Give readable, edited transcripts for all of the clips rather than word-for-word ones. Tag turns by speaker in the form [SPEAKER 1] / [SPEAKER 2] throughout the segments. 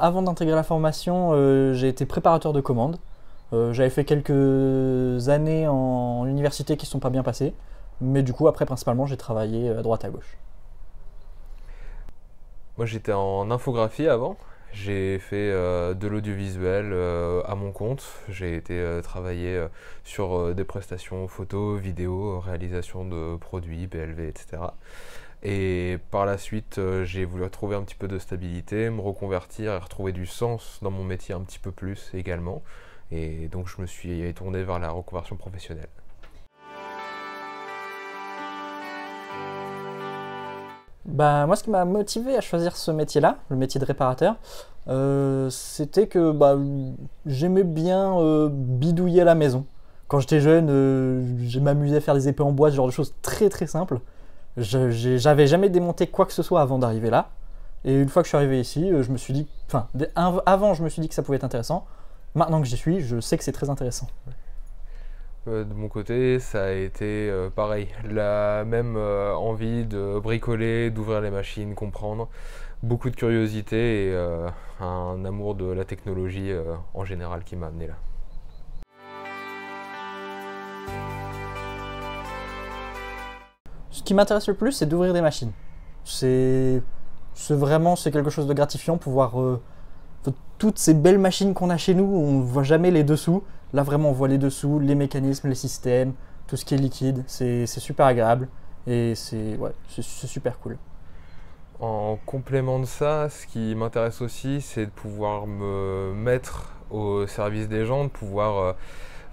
[SPEAKER 1] avant d'intégrer la formation, j'ai été préparateur de commandes. J'avais fait quelques années en université qui ne sont pas bien passées, mais du coup après principalement j'ai travaillé à droite à gauche.
[SPEAKER 2] Moi j'étais en infographie avant, j'ai fait de l'audiovisuel à mon compte, j'ai été travailler sur des prestations photos, vidéos, réalisation de produits, PLV, etc. Et par la suite j'ai voulu retrouver un petit peu de stabilité, me reconvertir et retrouver du sens dans mon métier un petit peu plus également. Et donc je me suis tourné vers la reconversion professionnelle.
[SPEAKER 1] Bah, moi, ce qui m'a motivé à choisir ce métier-là, le métier de réparateur, c'était que j'aimais bien bidouiller à la maison. Quand j'étais jeune, je m'amusais à faire des épées en bois, ce genre de choses très très simples. J'avais jamais démonté quoi que ce soit avant d'arriver là. Et une fois que je suis arrivé ici, je me suis dit, enfin, avant je me suis dit que ça pouvait être intéressant. Maintenant que j'y suis, je sais que c'est très intéressant.
[SPEAKER 2] De mon côté, ça a été pareil, la même envie de bricoler, d'ouvrir les machines, comprendre, beaucoup de curiosité et un amour de la technologie en général qui m'a amené là.
[SPEAKER 1] Ce qui m'intéresse le plus, c'est d'ouvrir des machines. C'est quelque chose de gratifiant, pouvoir toutes ces belles machines qu'on a chez nous, on ne voit jamais les dessous. Là vraiment on voit les dessous, les mécanismes, les systèmes, tout ce qui est liquide, c'est super agréable et c'est super cool.
[SPEAKER 2] En complément de ça, ce qui m'intéresse aussi, c'est de pouvoir me mettre au service des gens, de pouvoir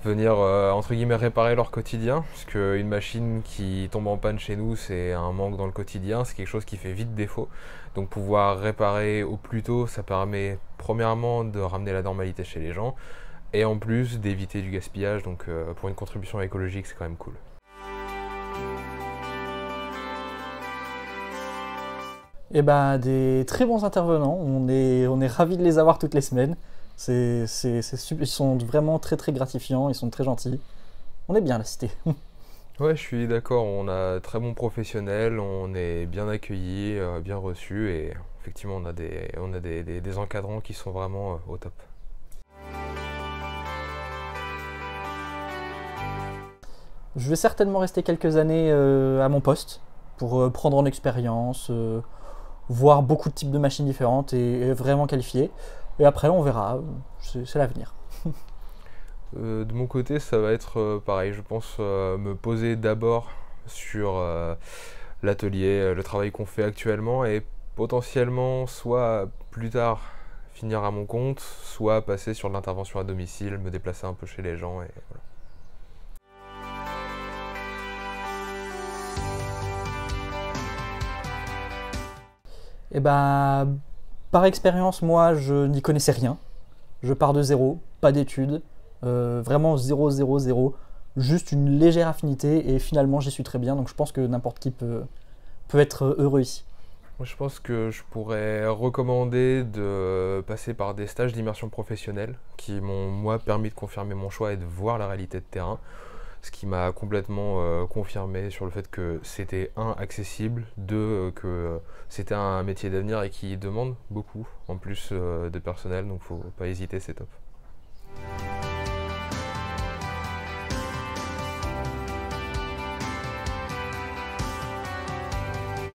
[SPEAKER 2] venir entre guillemets réparer leur quotidien, puisque une machine qui tombe en panne chez nous, c'est un manque dans le quotidien, c'est quelque chose qui fait vite défaut. Donc pouvoir réparer au plus tôt, ça permet premièrement de ramener la normalité chez les gens, et en plus d'éviter du gaspillage, donc pour une contribution écologique, c'est quand même cool.
[SPEAKER 1] Et des très bons intervenants, on est ravis de les avoir toutes les semaines. Ils sont vraiment très très gratifiants, ils sont très gentils. On est bien à la cité.
[SPEAKER 2] Ouais, je suis d'accord, on a très bons professionnels, on est bien accueillis, bien reçus, et effectivement on a des encadrants qui sont vraiment au top.
[SPEAKER 1] Je vais certainement rester quelques années à mon poste pour prendre en expérience, voir beaucoup de types de machines différentes et vraiment qualifier. Et après, on verra, c'est l'avenir.
[SPEAKER 2] De mon côté, ça va être pareil, je pense me poser d'abord sur l'atelier, le travail qu'on fait actuellement, et potentiellement soit plus tard finir à mon compte, soit passer sur l'intervention à domicile, me déplacer un peu chez les gens, et voilà.
[SPEAKER 1] Et par expérience, moi, je n'y connaissais rien. Je pars de zéro, pas d'études, vraiment zéro, zéro, zéro. Juste une légère affinité et finalement j'y suis très bien. Donc je pense que n'importe qui peut être heureux ici.
[SPEAKER 2] Moi, je pense que je pourrais recommander de passer par des stages d'immersion professionnelle qui m'ont, moi, permis de confirmer mon choix et de voir la réalité de terrain. Ce qui m'a complètement confirmé sur le fait que c'était accessible, que c'était un métier d'avenir et qui demande beaucoup en plus de personnel, donc faut pas hésiter, c'est top.